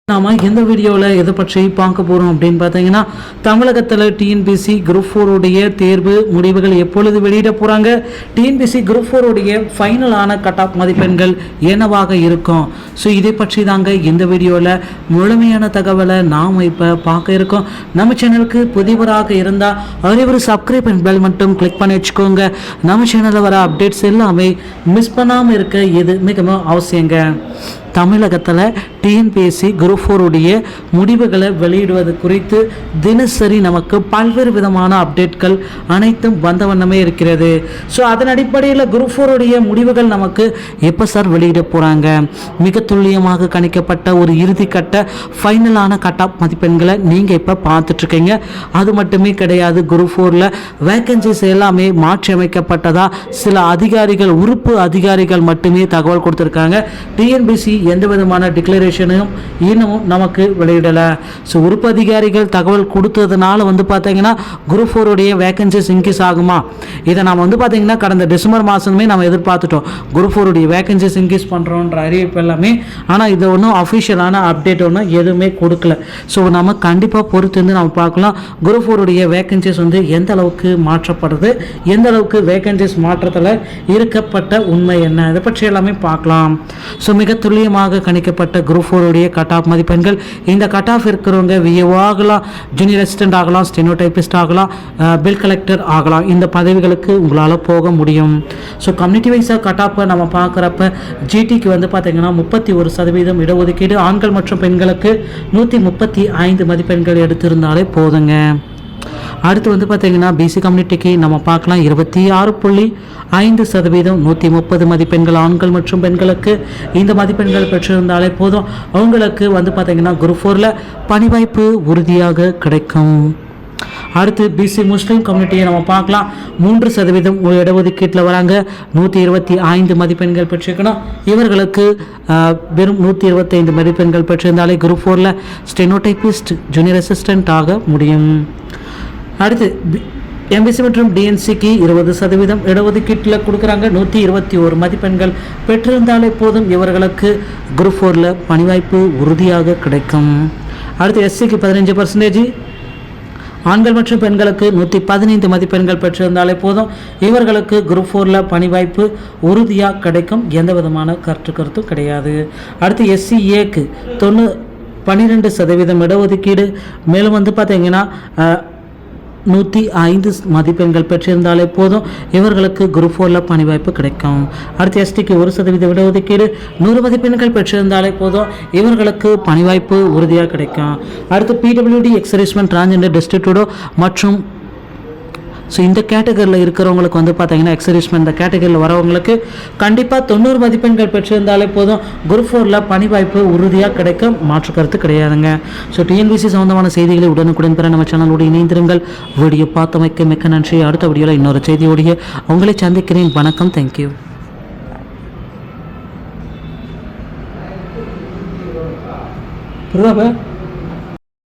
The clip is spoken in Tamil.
நாம் இந்த வீடியோவில் எதை பற்றி பார்க்க போகிறோம் அப்படின்னு பார்த்தீங்கன்னா, தமிழகத்தில் டிஎன்பிசி குரூப் 4 உடைய தேர்வு முடிவுகள் எப்பொழுது வெளியிட போகிறாங்க, டிஎன்பிசி குரூப் 4 உடைய ஃபைனலான கட் ஆஃப் மதிப்பெண்கள் என்னவாக இருக்கும். ஸோ இதை பற்றி தாங்க இந்த வீடியோவில் முழுமையான தகவலை நாம் இப்போ பார்க்க இருக்கோம். நம்ம சேனலுக்கு புதியவராக இருந்தால் ஒரே சப்ஸ்கிரைப் அண்ட் பெல் மட்டும் கிளிக் பண்ணி வச்சுக்கோங்க. நம்ம சேனலில் வர அப்டேட்ஸ் எல்லாமே மிஸ் பண்ணாமல் இருக்க இது மிகவும் அவசியங்க. தமிழகத்தில் டிஎன்பிஎஸ்சி குரூப் 4 உடைய முடிவுகளை வெளியிடுவது குறித்து தினசரி நமக்கு பல்வேறு விதமான அப்டேட்கள் அனைத்தும் வந்த வண்ணமே இருக்கிறது. ஸோ அதன் அடிப்படையில் குரூப் 4 உடைய முடிவுகள் நமக்கு எப்போ சார் வெளியிட போகிறாங்க, மிக துல்லியமாக கணிக்கப்பட்ட ஒரு இறுதிக்கட்ட ஃபைனலான கட் ஆஃப் மதிப்பெண்களை நீங்கள் இப்போ பார்த்துட்ருக்கீங்க. அது மட்டுமே கிடையாது, குரூப் 4ல் வேக்கன்சிஸ் எல்லாமே மாற்றி அமைக்கப்பட்டதா சில அதிகாரிகள், உறுப்பு அதிகாரிகள் மட்டுமே தகவல் கொடுத்துருக்காங்க. டிஎன்பிசி எந்த விதமான டிக்ளரேஷனும் இன்னமும் நமக்கு வெளியிடலை. ஸோ உறுப்பு அதிகாரிகள் தகவல் கொடுத்ததுனால பார்த்தீங்கன்னா குரூப் 4 உடைய வேகன்சிஸ் இன்க்ரீஸ் ஆகுமா, இதை நாம் பார்த்தீங்கன்னா கடந்த டிசம்பர் மாதமே நம்ம எதிர்பார்த்துட்டோம். குரூப் 4 உடைய வேகன்சிஸ் இன்க்ரீஸ் பண்ணுறோன்ற அறிவிப்பு எல்லாமே. ஆனால் இது ஒன்றும் அஃபிஷியலான அப்டேட் ஒன்றும் எதுவுமே கொடுக்கல. ஸோ நம்ம கண்டிப்பாக பொறுத்து நம்ம பார்க்கலாம் குரூப் 4 உடைய வேகன்சிஸ் எந்த அளவுக்கு மாற்றப்படுது, எந்த அளவுக்கு வேகன்சிஸ் மாற்றத்தில் இருக்கப்பட்ட உண்மை என்ன, இதை பற்றி எல்லாமே பார்க்கலாம். ஸோ மிக துல்லியமாக கணிக்கப்பட்ட குரூப் 4 உடைய கட் ஆஃப் மதிப்பெண்கள். இந்த கட் ஆஃப் இருக்கிறவங்க விஏஓ ஆகலாம், ஜூனியர் அசிஸ்டன்ட் ஆகலாம், ஸ்டெனோடைபிஸ்ட் ஆகலாம், பில் கலெக்டர் ஆகலாம். இந்த பதவிகளுக்கு உங்களால் போக முடியும். ஸோ கம்யூனிட்டி வைஸாக கட் ஆஃபை நம்ம பார்க்குறப்ப ஜிடிக்கு பார்த்தீங்கன்னா 31% இடஒதுக்கீடு, ஆண்கள் மற்றும் பெண்களுக்கு 135 மதிப்பெண்கள் எடுத்திருந்தாலே போதுங்க. அடுத்து பார்த்தீங்கன்னா பிசி கம்யூனிட்டிக்கு நம்ம பார்க்கலாம் 26.5%, 130 மதிப்பெண்கள் ஆண்கள் மற்றும் பெண்களுக்கு இந்த மதிப்பெண்கள் பெற்றிருந்தாலே போதும். அவங்களுக்கு பார்த்தீங்கன்னா குரூப் 4ல் பணி வாய்ப்பு உறுதியாக கிடைக்கும். அடுத்து பிசி முஸ்லீம் கம்யூனிட்டியை நம்ம பார்க்கலாம். 3% இடஒதுக்கீட்டில் வராங்க, 125 மதிப்பெண்கள் பெற்றிருக்கணும். இவர்களுக்கு வெறும் 125 மதிப்பெண்கள் பெற்றிருந்தாலே குரூப் 4ல் ஸ்டெனோடைபிஸ்ட், ஜூனியர் அசிஸ்டன்ட் ஆக முடியும். அடுத்து எம்பிசி மற்றும் டிஎன்சிக்கு 20% இடஒதுக்கீட்டில் கொடுக்குறாங்க. 121 மதிப்பெண்கள் பெற்றிருந்தாலே போதும், இவர்களுக்கு குரூப் 4ல் பணி வாய்ப்பு உறுதியாக கிடைக்கும். அடுத்து எஸ்சிக்கு 15%, ஆண்கள் மற்றும் பெண்களுக்கு 115 மதிப்பெண்கள் பெற்றிருந்தாலே போதும், இவர்களுக்கு குரூப் 4ல் பணி வாய்ப்பு உறுதியாக கிடைக்கும். எந்த விதமான கருத்தும் கிடையாது. அடுத்து எஸ்சிஏக்கு 12% இடஒதுக்கீடு, மேலும் பார்த்தீங்கன்னா 105 மதிப்பெண்கள் பெற்றிருந்தாலே போதும், இவர்களுக்கு குரூப் 4ல் பணி வாய்ப்பு கிடைக்கும். அடுத்து எஸ்டிக்கு 1% இடஒதுக்கீடு, 100 மதிப்பெண்கள் பெற்றிருந்தாலே போதும், இவர்களுக்கு பணி வாய்ப்பு உறுதியாக கிடைக்கும். அடுத்து பிடபிள்யூடி, எக்ஸர்வீஸ்மென், டிரான்ஸ்ஜெண்டர், டெஸ்டிடியூடோ மற்றும் ஸோ இந்த கேட்டகரியில் இருக்கிறவங்களுக்கு பார்த்தீங்கன்னா எக்ஸர்வீஸ்மென் இந்த கேட்டகரியில் வரவங்களுக்கு கண்டிப்பாக 90 மதிப்பெண்கள் பெற்றிருந்தாலே போதும், குரூப் 4ல் பணி வாய்ப்பு உறுதியாக கிடைக்கும், மாற்று கருத்து கிடையாதுங்க. ஸோ டிஎன்பிசி சம்பந்தமான செய்திகளை உடனுக்குடன் பெற நம்ம சேனலோடு இணைந்திருங்கள். வீடியோ பார்த்தமைக்க மிக்க நன்றி. அடுத்த வீடியோவில் இன்னொரு செய்தியோடைய உங்களை சந்திக்கிறேன். வணக்கம், தேங்க்யூ.